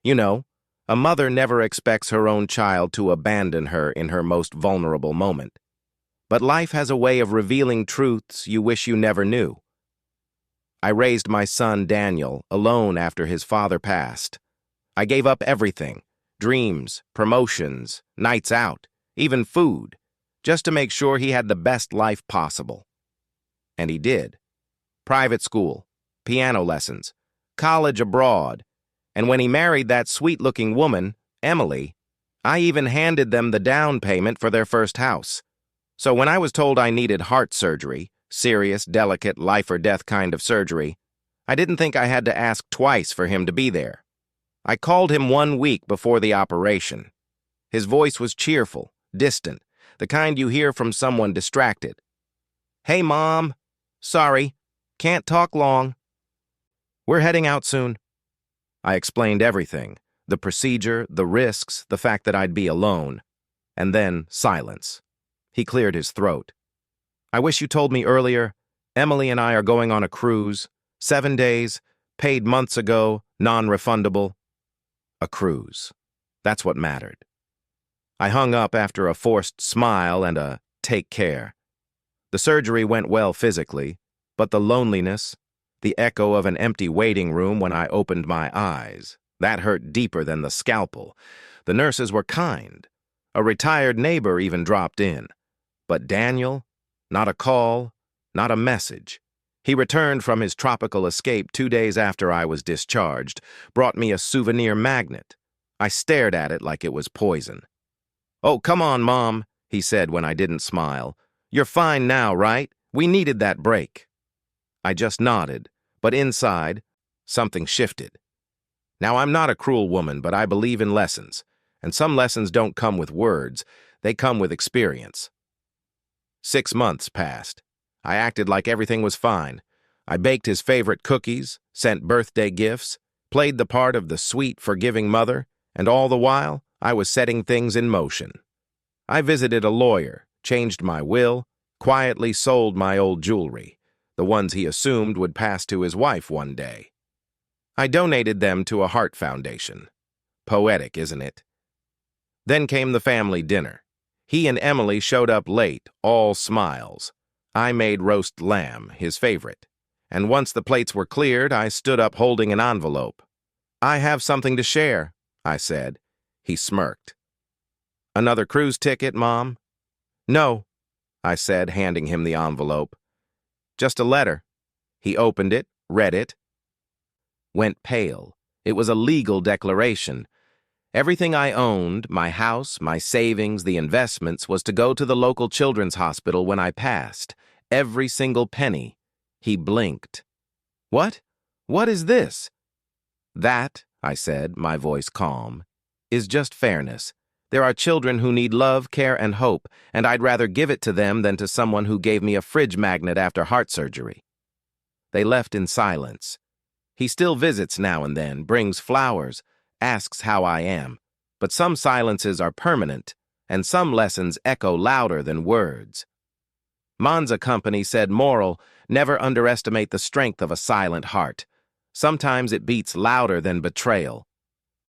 You know, a mother never expects her own child to abandon her in her most vulnerable moment. But life has a way of revealing truths you wish you never knew. I raised my son Daniel alone after his father passed. I gave up everything, dreams, promotions, nights out, even food, just to make sure he had the best life possible. And he did. Private school, piano lessons, college abroad, and when he married that sweet-looking woman, Emily, I even handed them the down payment for their first house. So when I was told I needed heart surgery, serious, delicate, life-or-death kind of surgery, I didn't think I had to ask twice for him to be there. I called him 1 week before the operation. His voice was cheerful, distant, the kind you hear from someone distracted. "Hey, Mom. Sorry, can't talk long. We're heading out soon." I explained everything, the procedure, the risks, the fact that I'd be alone. And then silence. He cleared his throat. "I wish you told me earlier. Emily and I are going on a cruise. 7 days, paid months ago, non-refundable." A cruise. That's what mattered. I hung up after a forced smile and a "take care." The surgery went well physically, but the loneliness, the echo of an empty waiting room when I opened my eyes, that hurt deeper than the scalpel. The nurses were kind. A retired neighbor even dropped in. But Daniel, not a call, not a message. He returned from his tropical escape 2 days after I was discharged, brought me a souvenir magnet. I stared at it like it was poison. "Oh, come on, Mom," he said when I didn't smile. "You're fine now, right? We needed that break." I just nodded, but inside, something shifted. Now, I'm not a cruel woman, but I believe in lessons, and some lessons don't come with words, they come with experience. 6 months passed. I acted like everything was fine. I baked his favorite cookies, sent birthday gifts, played the part of the sweet, forgiving mother, and all the while, I was setting things in motion. I visited a lawyer, changed my will, quietly sold my old jewelry, the ones he assumed would pass to his wife one day. I donated them to a heart foundation. Poetic, isn't it? Then came the family dinner. He and Emily showed up late, all smiles. I made roast lamb, his favorite. And once the plates were cleared, I stood up holding an envelope. "I have something to share," I said. He smirked. "Another cruise ticket, Mom?" "No," I said, handing him the envelope. "Just a letter." He opened it, read it, went pale. It was a legal declaration. Everything I owned, my house, my savings, the investments, was to go to the local children's hospital when I passed. Every single penny. He blinked. "What? What is this?" "That," I said, my voice calm, "is just fairness. There are children who need love, care, and hope, and I'd rather give it to them than to someone who gave me a fridge magnet after heart surgery." They left in silence. He still visits now and then, brings flowers, asks how I am, but some silences are permanent, and some lessons echo louder than words. Monza Company said moral, never underestimate the strength of a silent heart. Sometimes it beats louder than betrayal.